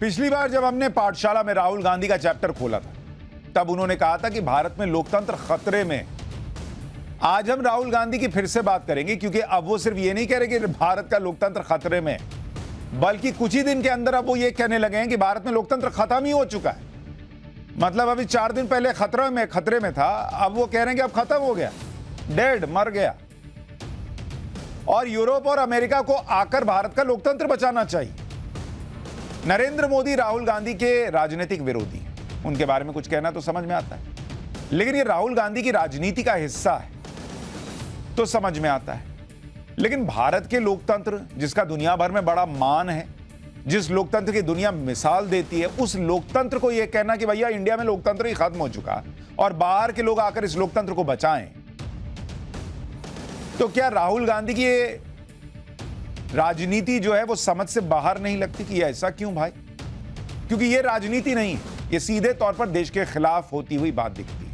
पिछली बार जब हमने पाठशाला में राहुल गांधी का चैप्टर खोला था, तब उन्होंने कहा था कि भारत में लोकतंत्र खतरे में। आज हम राहुल गांधी की फिर से बात करेंगे, क्योंकि अब वो सिर्फ ये नहीं कह रहे कि भारत का लोकतंत्र खतरे में, बल्कि कुछ ही दिन के अंदर अब वो ये कहने लगे हैं कि भारत में लोकतंत्र खत्म ही हो चुका है। मतलब अभी 4 दिन पहले खतरे में था, अब वो कह रहे हैं कि अब खत्म हो गया, डेड, मर गया। और यूरोप और अमेरिका को आकर भारत का लोकतंत्र बचाना चाहिए। नरेंद्र मोदी राहुल गांधी के राजनीतिक विरोधी हैं, उनके बारे में कुछ कहना तो समझ में आता है, लेकिन ये राहुल गांधी की राजनीति का हिस्सा है तो समझ में आता है। लेकिन भारत के लोकतंत्र, जिसका दुनिया भर में बड़ा मान है, जिस लोकतंत्र की दुनिया मिसाल देती है, उस लोकतंत्र को यह कहना कि भैया इंडिया में लोकतंत्र ही खत्म हो चुका और बाहर के लोग आकर इस लोकतंत्र को बचाएं, तो क्या राहुल गांधी की ये राजनीति जो है वो समझ से बाहर नहीं लगती कि ऐसा क्यों भाई? क्योंकि ये राजनीति नहीं है, ये सीधे तौर पर देश के खिलाफ होती हुई बात दिखती है।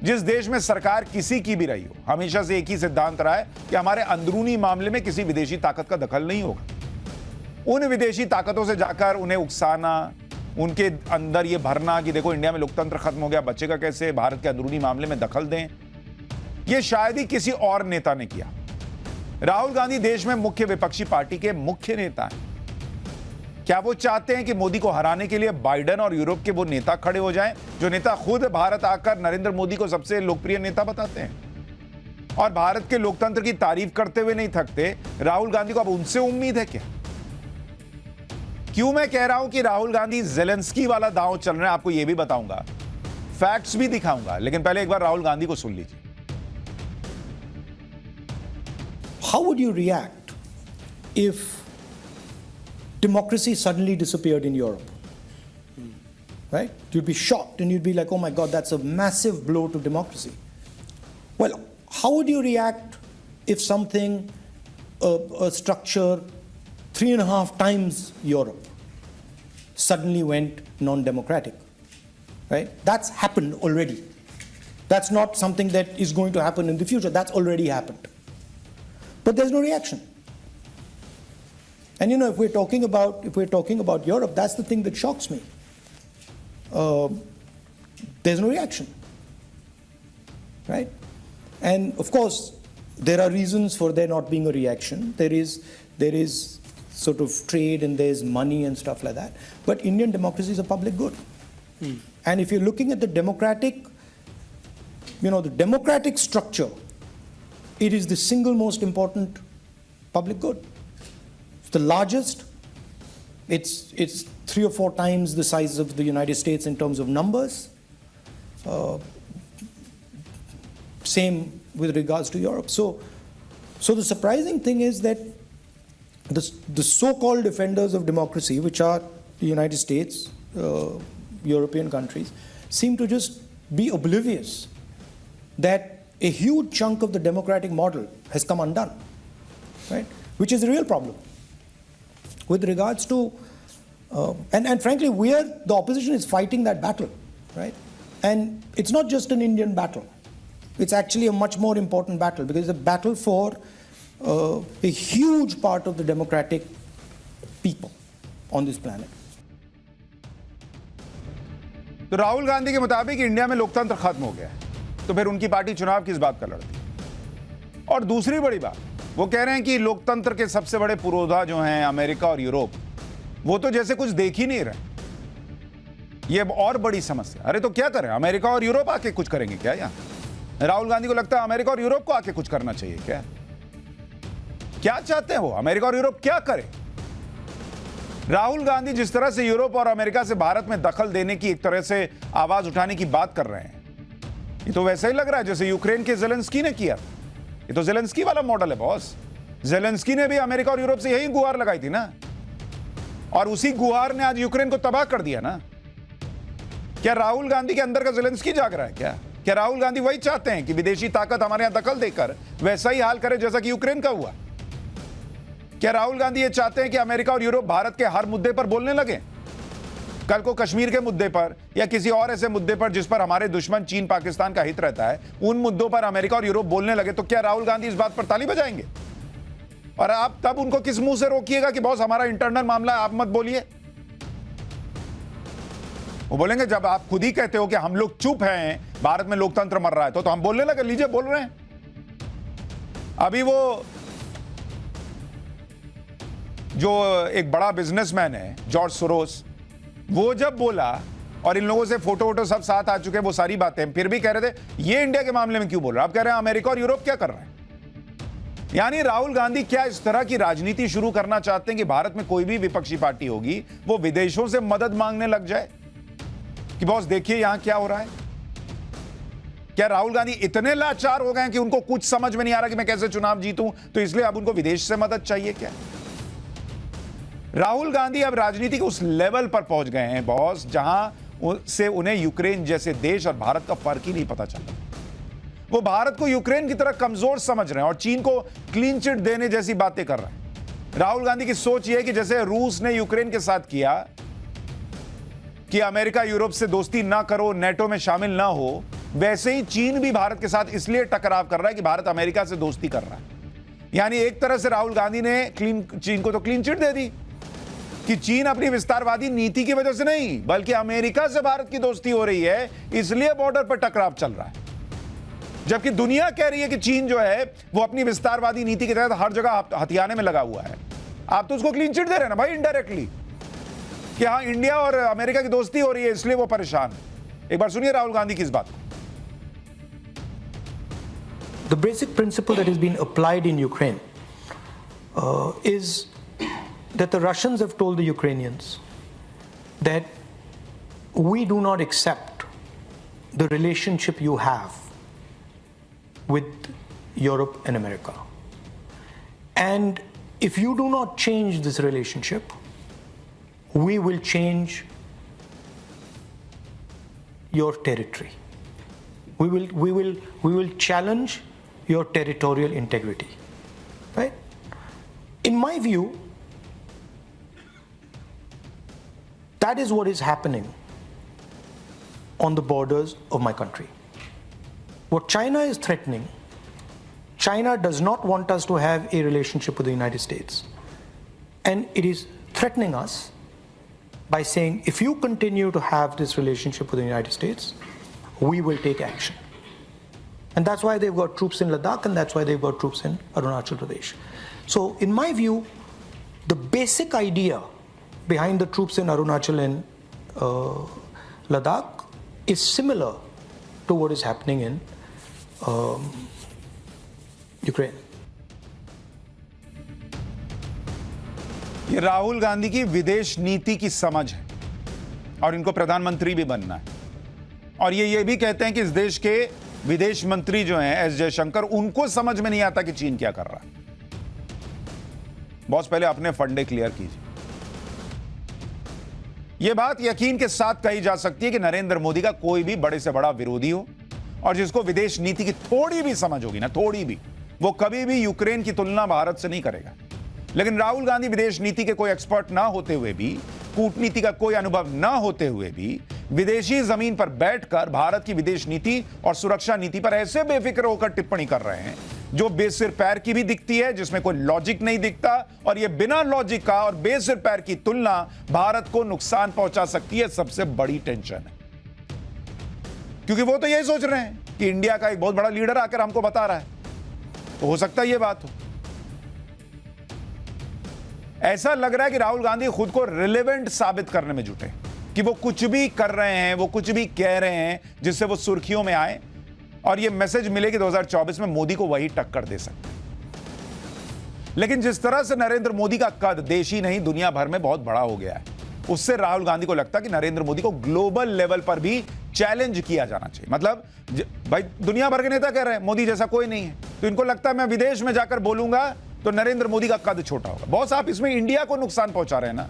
जिस देश में सरकार किसी की भी रही हो, हमेशा से एक ही सिद्धांत रहा है कि हमारे अंदरूनी मामले में किसी विदेशी ताकत का दखल नहीं होगा। उन विदेशी ताकतों से जाकर उन्हें उकसाना, उनके अंदर ये भरना कि देखो इंडिया में लोकतंत्र खत्म हो गया, बचेगा कैसे, भारत के अंदरूनी मामले में दखल दें, ये शायद ही किसी और नेता ने किया। राहुल गांधी देश में मुख्य विपक्षी पार्टी के मुख्य नेता हैं। क्या वो चाहते हैं कि मोदी को हराने के लिए बाइडेन और यूरोप के वो नेता खड़े हो जाएं, जो नेता खुद भारत आकर नरेंद्र मोदी को सबसे लोकप्रिय नेता बताते हैं और भारत के लोकतंत्र की तारीफ करते हुए नहीं थकते? राहुल गांधी को अब उनसे उम्मीद है क्या? क्यों मैं कह रहा हूं कि राहुल गांधी ज़ेलेंस्की वाला दांव चल रहे हैं, आपको यह भी बताऊंगा, फैक्ट्स भी दिखाऊंगा, लेकिन पहले एक बार राहुल गांधी को सुन लीजिए। How would you react if democracy suddenly disappeared in Europe? Right? You'd be shocked and you'd be like, oh my God, that's a massive blow to democracy. Well, how would you react if something, a structure 3.5 times Europe suddenly went non-democratic? Right? That's happened already. That's not something that is going to happen in the future. That's already happened. But there's no reaction. And if we're talking about Europe, that's the thing that shocks me. There's no reaction, right? And of course, there are reasons for there not being a reaction. There is sort of trade and there's money and stuff like that. But Indian democracy is a public good. And if you're looking at the democratic structure, it is the single most important public good. It's the largest. It's 3 or 4 times the size of the United States in terms of numbers. Same with regards to Europe. So the surprising thing is that the so-called defenders of democracy, which are the United States, European countries, seem to just be oblivious that a huge chunk of the democratic model has come undone, right? Which is a real problem. With regards to, and frankly, the opposition is fighting that battle, right? And it's not just an Indian battle. It's actually a much more important battle, because it's a battle for a huge part of the democratic people on this planet. तो राहुल गांधी के मुताबिक India में लोकतंत्र खत्म हो गया है, तो फिर उनकी पार्टी चुनाव किस बात का लड़ती? और दूसरी बड़ी बात, वो कह रहे हैं कि लोकतंत्र के सबसे बड़े पुरोधा जो हैं अमेरिका और यूरोप, वो तो जैसे कुछ देख ही नहीं रहे। ये और बड़ी समस्या। अरे तो क्या करें, अमेरिका और यूरोप आके कुछ करेंगे क्या? यहां राहुल गांधी को लगता है अमेरिका और यूरोप को आके कुछ करना चाहिए क्या? क्या चाहते हैं वो, अमेरिका और यूरोप क्या करें? राहुल गांधी जिस तरह से यूरोप और अमेरिका से भारत में दखल देने की, एक तरह से आवाज उठाने की बात कर रहे हैं, ये तो वैसा ही लग रहा है जैसे यूक्रेन के ज़ेलेंस्की ने किया। ये तो ज़ेलेंस्की वाला मॉडल है बॉस। ज़ेलेंस्की ने भी अमेरिका और यूरोप से यही गुहार लगाई थी ना, और उसी गुहार ने आज यूक्रेन को तबाह कर दिया ना। क्या राहुल गांधी के अंदर का ज़ेलेंस्की जाग रहा है क्या? क्या राहुल गांधी वही चाहते हैं कि विदेशी ताकत हमारे यहां दखल देकर वैसा ही हाल करे जैसा कि यूक्रेन का हुआ? क्या राहुल गांधी ये चाहते हैं कि अमेरिका और यूरोप भारत के हर मुद्दे पर बोलने लगे? कल को कश्मीर के मुद्दे पर या किसी और ऐसे मुद्दे पर जिस पर हमारे दुश्मन चीन पाकिस्तान का हित रहता है, उन मुद्दों पर अमेरिका और यूरोप बोलने लगे, तो क्या राहुल गांधी इस बात पर ताली बजाएंगे? और आप तब उनको किस मुंह से रोकिएगा कि बॉस हमारा इंटरनल मामला है, आप मत बोलिए? वो बोलेंगे जब आप खुद ही कहते हो कि हम लोग चुप हैं, भारत में लोकतंत्र मर रहा है, तो हम बोलने लगे, लीजिए बोल रहे हैं। अभी वो जो एक बड़ा बिजनेसमैन है जॉर्ज सोरोस, वो जब बोला और इन लोगों से फोटो वोटो सब साथ आ चुके हैं, वो सारी बातें, फिर भी कह रहे थे ये इंडिया के मामले में क्यों बोल रहे हैं? आप कह रहे हैं अमेरिका और यूरोप क्या कर रहे हैं? यानी राहुल गांधी क्या इस तरह की राजनीति शुरू करना चाहते हैं कि भारत में कोई भी विपक्षी पार्टी होगी वो विदेशों से मदद मांगने लग जाए कि बॉस देखिए यहां क्या हो रहा है? क्या राहुल गांधी इतने लाचार हो गए हैं कि उनको कुछ समझ में नहीं आ रहा कि मैं कैसे चुनाव जीतूं, तो इसलिए अब उनको विदेश से मदद चाहिए क्या? राहुल गांधी अब राजनीति के उस लेवल पर पहुंच गए हैं बॉस, जहां से उन्हें यूक्रेन जैसे देश और भारत का फर्क ही नहीं पता चलता। वो भारत को यूक्रेन की तरह कमजोर समझ रहे हैं और चीन को क्लीन चिट देने जैसी बातें कर रहे हैं। राहुल गांधी की सोच यह है कि जैसे रूस ने यूक्रेन के साथ किया कि अमेरिका यूरोप से दोस्ती ना करो, नेटो में शामिल ना हो, वैसे ही चीन भी भारत के साथ इसलिए टकराव कर रहा है कि भारत अमेरिका से दोस्ती कर रहा है। यानी एक तरह से राहुल गांधी ने चीन को तो क्लीन चिट दे दी कि चीन अपनी विस्तारवादी नीति की वजह से नहीं, बल्कि अमेरिका से भारत की दोस्ती हो रही है, इसलिए बॉर्डर पर टकराव चल रहा है। जबकि दुनिया कह रही है कि चीन जो है वो अपनी विस्तारवादी नीति के तहत हर जगह हथियाने में लगा हुआ है। आप तो उसको क्लीन चिट दे रहे हैं ना भाई, इनडायरेक्टली, कि हाँ इंडिया और अमेरिका की दोस्ती हो रही है इसलिए वो परेशान है। एक बार सुनिए राहुल गांधी की इस बात को। The basic principle that has been applied in Ukraine is that the Russians have told the Ukrainians that we do not accept the relationship you have with Europe and America. And if you do not change this relationship, we will change your territory. We will challenge your territorial integrity. Right? In my view, that is what is happening on the borders of my country. What China is threatening, China does not want us to have a relationship with the United States. And it is threatening us by saying, if you continue to have this relationship with the United States, we will take action. And that's why they've got troops in Ladakh, and that's why they've got troops in Arunachal Pradesh. So in my view, the basic idea behind the troops in Arunachal and Ladakh is similar to what is happening in Ukraine. ये राहुल गांधी की विदेश नीति की समझ है और इनको प्रधानमंत्री भी बनना है। और ये भी कहते हैं कि इस देश के विदेश मंत्री जो हैं एस जयशंकर, उनको समझ में नहीं आता कि चीन क्या कर रहा है। बॉस पहले अपने फंडे क्लियर कीजिए। यह बात यकीन के साथ कही जा सकती है कि नरेंद्र मोदी का कोई भी बड़े से बड़ा विरोधी हो और जिसको विदेश नीति की थोड़ी भी समझ होगी ना, थोड़ी भी, वो कभी भी यूक्रेन की तुलना भारत से नहीं करेगा। लेकिन राहुल गांधी विदेश नीति के कोई एक्सपर्ट ना होते हुए भी, कूटनीति का कोई अनुभव ना होते हुए भी, विदेशी जमीन पर बैठकर भारत की विदेश नीति और सुरक्षा नीति पर ऐसे बेफिक्र होकर टिप्पणी कर रहे हैं जो बेसिर पैर की भी दिखती है, जिसमें कोई लॉजिक नहीं दिखता, और ये बिना लॉजिक का और बेसिर पैर की तुलना भारत को नुकसान पहुंचा सकती है। सबसे बड़ी टेंशन है, क्योंकि वो तो यही सोच रहे हैं कि इंडिया का एक बहुत बड़ा लीडर आकर हमको बता रहा है, तो हो सकता है ये बात हो। ऐसा लग रहा है कि राहुल गांधी खुद को रिलेवेंट साबित करने में जुटे कि वो कुछ भी कर रहे हैं, वो कुछ भी कह रहे हैं जिससे वो सुर्खियों में आए और ये मैसेज मिले कि 2024 में मोदी को वही टक्कर दे सकते हैं। लेकिन जिस तरह से नरेंद्र मोदी का कद देश ही नहीं दुनिया भर में बहुत बड़ा हो गया है, उससे राहुल गांधी को लगता है कि नरेंद्र मोदी को ग्लोबल लेवल पर भी चैलेंज किया जाना चाहिए। मतलब भाई दुनिया भर के नेता कह रहे हैं मोदी जैसा कोई नहीं है, तो इनको लगता है मैं विदेश में जाकर बोलूंगा तो नरेंद्र मोदी का कद छोटा होगा। बॉस आप इसमें इंडिया को नुकसान पहुंचा रहे हैं ना,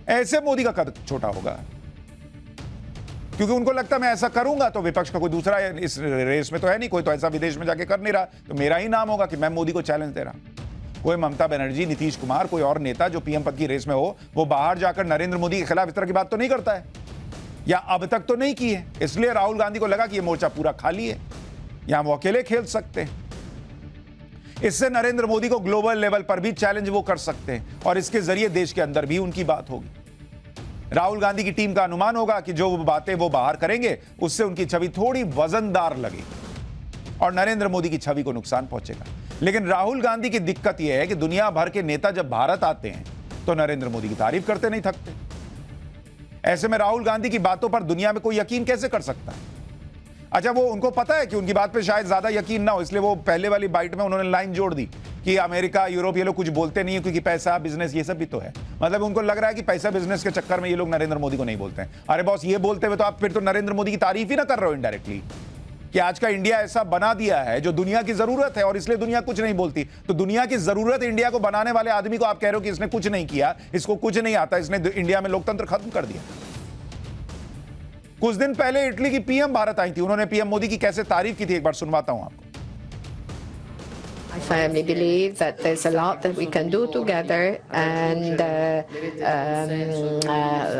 ऐसे मोदी का कद छोटा होगा, क्योंकि उनको लगता है मैं ऐसा करूंगा तो विपक्ष का कोई दूसरा इस रेस में तो है नहीं, कोई तो ऐसा विदेश में जाके कर नहीं रहा, तो मेरा ही नाम होगा कि मैं मोदी को चैलेंज दे रहा हूं। कोई ममता बनर्जी, नीतीश कुमार, कोई और नेता जो पीएम पद की रेस में हो, वो बाहर जाकर नरेंद्र मोदी के खिलाफ इस तरह की बात तो नहीं करता है, या अब तक तो नहीं की है। इसलिए राहुल गांधी को लगा कि ये मोर्चा पूरा खाली है, यहां वो अकेले खेल सकते हैं। इससे नरेंद्र मोदी को ग्लोबल लेवल पर भी चैलेंज वो कर सकते हैं और इसके जरिए देश के अंदर भी उनकी बात होगी। राहुल गांधी की टीम का अनुमान होगा कि जो बातें वो बाहर करेंगे उससे उनकी छवि थोड़ी वजनदार लगेगी और नरेंद्र मोदी की छवि को नुकसान पहुंचेगा। लेकिन राहुल गांधी की दिक्कत यह है कि दुनिया भर के नेता जब भारत आते हैं तो नरेंद्र मोदी की तारीफ करते नहीं थकते। ऐसे में राहुल गांधी की बातों पर दुनिया में कोई यकीन कैसे कर सकता है? अच्छा, वो उनको पता है कि उनकी बात पे शायद ज्यादा यकीन ना हो, इसलिए वो पहले वाली बाइट में उन्होंने लाइन जोड़ दी कि अमेरिका, यूरोप ये लोग कुछ बोलते नहीं है क्योंकि पैसा, बिजनेस ये सब भी तो है। मतलब उनको लग रहा है कि पैसा, बिजनेस के चक्कर में ये लोग नरेंद्र मोदी को नहीं बोलते हैं। अरे बॉस, ये बोलते हुए तो आप फिर तो नरेंद्र मोदी की तारीफ ही ना कर रहे हो इनडायरेक्टली, कि आज का इंडिया ऐसा बना दिया है जो दुनिया की जरूरत है और इसलिए दुनिया कुछ नहीं बोलती। तो दुनिया की जरूरत इंडिया को बनाने वाले आदमी को आप कह रहे हो कि इसने कुछ नहीं किया, इसको कुछ नहीं आता, इसने इंडिया में लोकतंत्र खत्म कर दिया। कुछ दिन पहले इटली की पीएम भारत आई थी, उन्होंने पीएम मोदी की कैसे तारीफ की थी, एक बार सुनवाता हूं आपको। I firmly believe that there's a lot that we can do together, and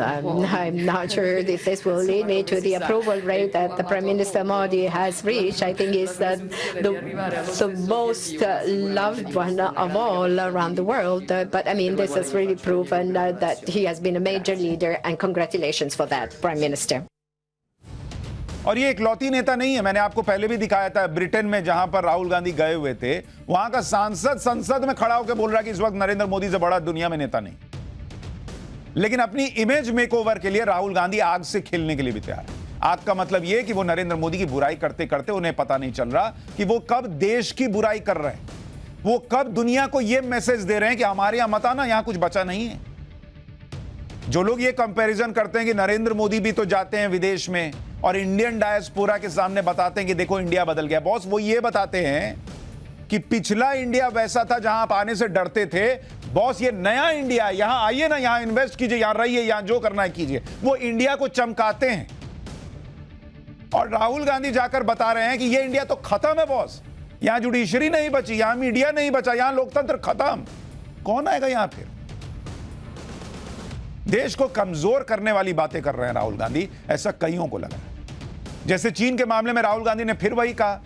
I'm not sure if this will lead me to the approval rate that the Prime Minister Modi has reached. I think is the most loved one of all around the world. But I mean, this has really proven that he has been a major leader, and congratulations for that, Prime Minister. और ये इकलौती नेता नहीं है, मैंने आपको पहले भी दिखाया था ब्रिटेन में जहां पर राहुल गांधी गए हुए थे, वहां का सांसद संसद में खड़ा होकर बोल रहा है कि इस वक्त नरेंद्र मोदी से बड़ा दुनिया में नेता नहीं। लेकिन अपनी इमेज मेकओवर के लिए राहुल गांधी आग से खेलने के लिए भी तैयार है। आग का मतलब यह कि वो नरेंद्र मोदी की बुराई करते करते उन्हें पता नहीं चल रहा कि वो कब देश की बुराई कर रहे हैं, वो कब दुनिया को यह मैसेज दे रहे हैं कि हमारे यहां मत आना, यहां कुछ बचा नहीं है। जो लोग ये कंपैरिजन करते हैं कि नरेंद्र मोदी भी तो जाते हैं विदेश में और इंडियन डायस्पोरा के सामने बताते हैं कि देखो इंडिया बदल गया, बॉस वो ये बताते हैं कि पिछला इंडिया वैसा था जहां आप आने से डरते थे, बॉस ये नया इंडिया है, यहां आइए ना, यहां इन्वेस्ट कीजिए, यहां रहिए, यहां जो करना है कीजिए। वो इंडिया को चमकाते हैं और राहुल गांधी जाकर बता रहे हैं कि ये इंडिया तो खत्म है बॉस, यहां जुडिशरी नहीं बची, यहां मीडिया नहीं बचा, यहां लोकतंत्र खत्म। कौन आएगा यहां फिर? देश को कमजोर करने वाली बातें कर रहे हैं राहुल गांधी, ऐसा कईयों को लगा। जैसे चीन के मामले में राहुल गांधी ने फिर वही कहा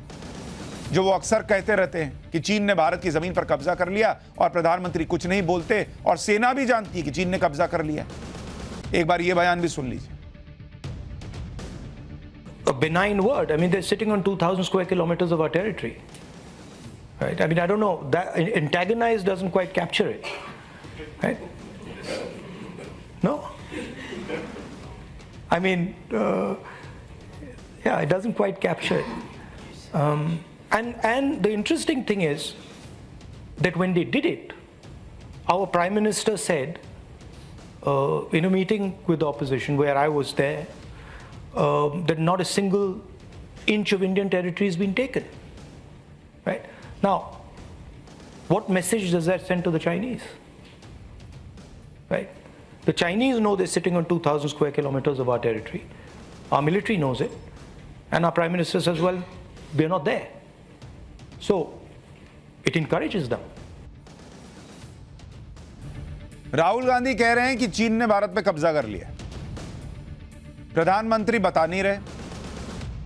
जो वो अक्सर कहते रहते हैं कि चीन ने भारत की जमीन पर कब्जा कर लिया और प्रधानमंत्री कुछ नहीं बोलते और सेना भी जानती है कि चीन ने कब्जा कर लिया। एक बार ये बयान भी सुन लीजिए। A benign word. I mean, they're sitting on 2,000 square kilometers of our territory, right? I mean, I don't know, that antagonize doesn't quite capture it, right? No? I mean, yeah, it doesn't quite capture it. And the interesting thing is that when they did it, our Prime Minister said in a meeting with the opposition where I was there, that not a single inch of Indian territory has been taken. Right? Now, what message does that send to the Chinese? Right? The Chinese know they're sitting on 2,000 square kilometers of our territory. Our military knows it. And our Prime Minister says, well, we're not there. So, it encourages them. Rahul Gandhi कह रहे हैं कि चीन ने भारत पे कब्जा कर लिया। प्रधानमंत्री बता नहीं रहे,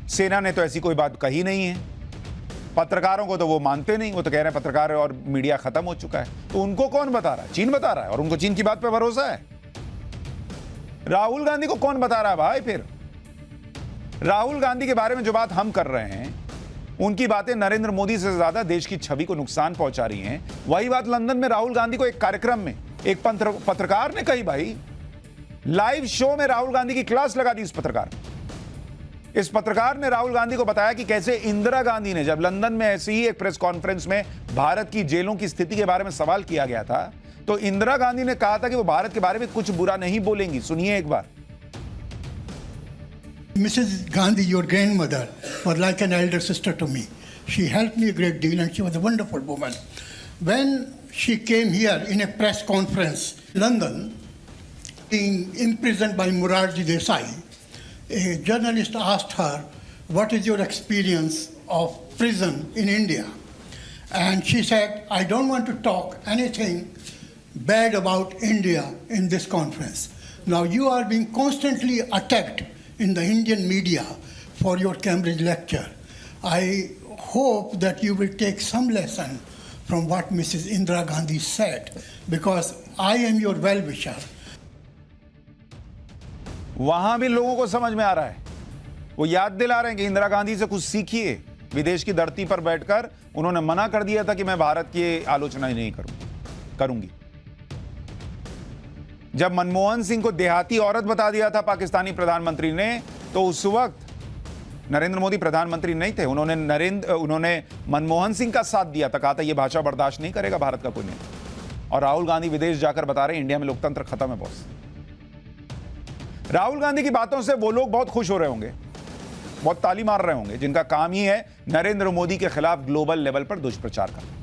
सेना ने तो ऐसी कोई बात कही नहीं है, पत्रकारों को तो वो मानते नहीं, वो तो कह रहे हैं पत्रकार और मीडिया खत्म हो चुका है। तो उनको कौन बता रहा है? चीन बता रहा है और उनको चीन की बात पे भरोसा है। राहुल गांधी को कौन बता रहा है भाई? फिर राहुल गांधी के बारे में जो बात हम कर रहे हैं, उनकी बातें नरेंद्र मोदी से ज्यादा देश की छवि को नुकसान पहुंचा रही हैं। वही बात लंदन में राहुल गांधी को एक कार्यक्रम में एक पत्रकार ने कही। भाई, लाइव शो में राहुल गांधी की क्लास लगा दी इस पत्रकार ने राहुल गांधी को बताया कि कैसे इंदिरा गांधी ने, जब लंदन में ऐसी ही एक प्रेस कॉन्फ्रेंस में भारत की जेलों की स्थिति के बारे में सवाल किया गया था, तो इंदिरा गांधी ने कहा था कि वो भारत के बारे में कुछ बुरा नहीं बोलेंगी। सुनिए एक बार। Mrs. Gandhi, your grandmother, was like an elder sister to me. She helped me a great deal and she was a wonderful woman. When she came here in a press conference in London, being imprisoned by Morarji Desai, a journalist asked her, what is your experience of prison in India? And she said, I don't want to talk anything bad about India in this conference. Now you are being constantly attacked in the Indian media for your Cambridge lecture. I hope that you will take some lesson from what Mrs. Indira Gandhi said, because I am your well-wisher. वहां भी लोगों को समझ में आ रहा है। वो याद दिला रहे हैं कि इंदिरा गांधी से कुछ सीखिए। विदेश की धरती पर बैठकर उन्होंने मना कर दिया था कि मैं भारत की आलोचना ही नहीं करूंगी। जब मनमोहन सिंह को देहाती औरत बता दिया था पाकिस्तानी प्रधानमंत्री ने, तो उस वक्त नरेंद्र मोदी प्रधानमंत्री नहीं थे। उन्होंने मनमोहन सिंह का साथ दिया था, कहा था यह भाषा बर्दाश्त नहीं करेगा भारत का कोई नहीं। और राहुल गांधी विदेश जाकर बता रहे हैं इंडिया में लोकतंत्र खत्म है बॉस। राहुल गांधी की बातों से वो लोग बहुत खुश हो रहे होंगे, बहुत ताली मार रहे होंगे, जिनका काम ही है नरेंद्र मोदी के खिलाफ ग्लोबल लेवल पर दुष्प्रचार करना।